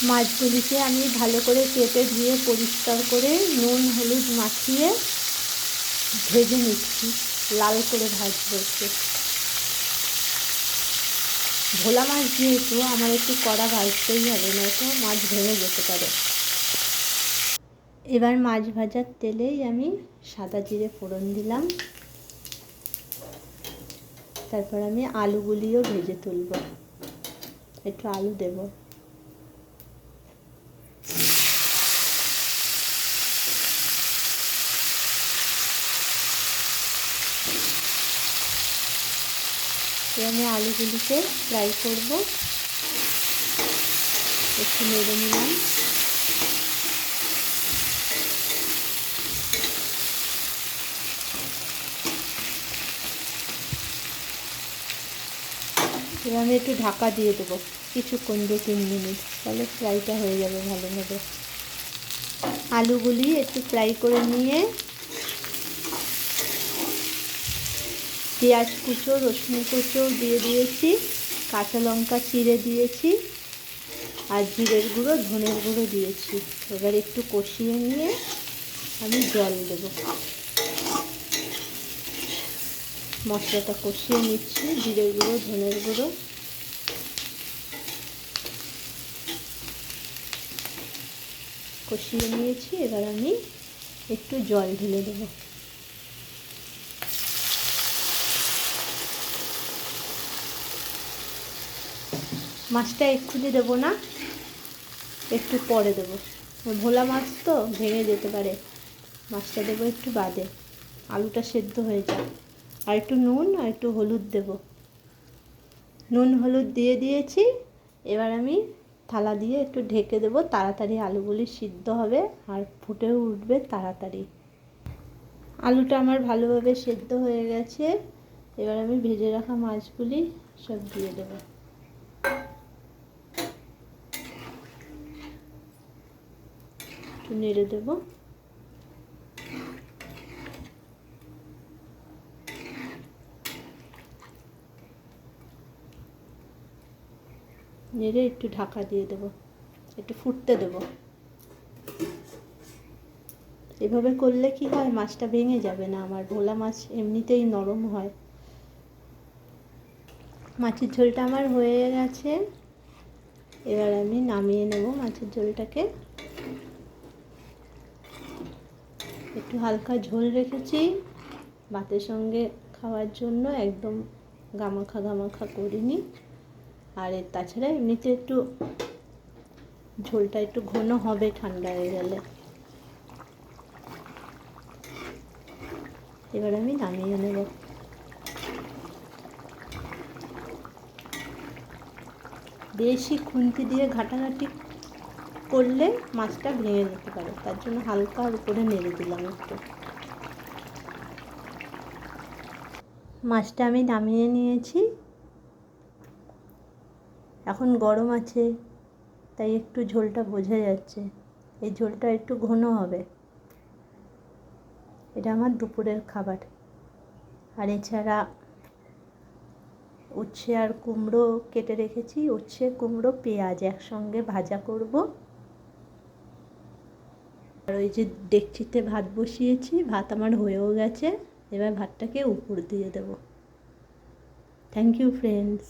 মাছগুলিকে আমি ভালো করে কেটে ধুয়ে পরিষ্কার করে নুন হলুদ মাখিয়ে ভেজে নিচ্ছি, লাল করে ভাজবো একটু। ভোলা মাছ যেহেতু আমার একটু কড়া ভাজতেই হবে, নয়তো মাছ ভেঙে যেতে পারে। এবার মাছ ভাজার তেলেই আমি সাদা জিরে ফোড়ন দিলাম। তারপর আমি আলুগুলিও ভেজে তুলব, একটু আলু দেব। আমি আলুগুলিকে ফ্রাই করব, একটু নেড়ে নিলাম। এবার আমি একটু ঢাকা দিয়ে দেবো কিছুক্ষণ, 2-3 মিনিট, তাহলে ফ্রাইটা হয়ে যাবে ভালোভাবে। আলুগুলি একটু ফ্রাই করে নিয়ে পেঁয়াজ কুচো রসুন কুচো দিয়ে দিয়েছি, কাঁচা লঙ্কা চিড়ে দিয়েছি, আর জিরের গুঁড়ো ধনের গুঁড়ো দিয়েছি। এবার একটু কষিয়ে নিয়ে আমি জল দেব। মশলাটা কষিয়ে নিচ্ছি, জিরের গুঁড়ো ধনের গুঁড়ো কষিয়ে নিয়েছি। এবার আমি একটু জল ঢেলে দেব। মাছটা এক্ষুনি দেবো না, একটু পরে দেবো, ভোলা মাছ তো ভেঙে যেতে পারে। মাছটা দেবো একটু বাদে, আলুটা সেদ্ধ হয়ে যায়। আর একটু নুন আর একটু হলুদ দেব। নুন হলুদ দিয়ে দিয়েছি। এবার আমি থালা দিয়ে একটু ঢেকে দেবো, তাড়াতাড়ি আলুগুলি সিদ্ধ হবে আর ফুটেও উঠবে তাড়াতাড়ি। আলুটা আমার ভালোভাবে সেদ্ধ হয়ে গেছে। এবার আমি ভেজে রাখা মাছগুলি সব দিয়ে দেবো। একটু নেড়ে দেবো। নেড়ে একটু ঢাকা দিয়ে দেবো, একটু ফুটতে দেবো। এভাবে করলে কি হয়, মাছটা ভেঙে যাবে না। আমার ভোলা মাছ এমনিতেই নরম হয়। মাছের ঝোলটা আমার হয়ে গেছে। এবার আমি নামিয়ে নেব মাছের ঝোলটাকে। একটু হালকা ঝোল রেখেছি ভাতের সঙ্গে খাওয়ার জন্য, একদম গামাখা গামাখা করিনি। আর এর তাছাড়া এমনিতে একটু ঝোলটা একটু ঘন হবে ঠান্ডা হয়ে গেলে। এবার আমি নামিয়ে নেব। বেশি খুন্তি দিয়ে ঘাটাঘাটি করলে মাছটা ভেঙে যেতে পারে, তার জন্য হালকা উপরে নেড়ে দিলাম একটু। মাছটা আমি নামিয়ে নিয়েছি। এখন গরম আছে তাই একটু ঝোলটা বোঝা যাচ্ছে, এই ঝোলটা একটু ঘন হবে। এটা আমার দুপুরের খাবার। আর এছাড়া উচ্ছে আর কুমড়ো কেটে রেখেছি, উচ্ছে কুমড়ো পেঁয়াজ একসঙ্গে ভাজা করব। আর ওই যে ডেকচিতে ভাত বসিয়েছি, ভাত আমার হয়েও গেছে। এবার ভাতটাকে উপর দিয়ে দেব। Thank you friends.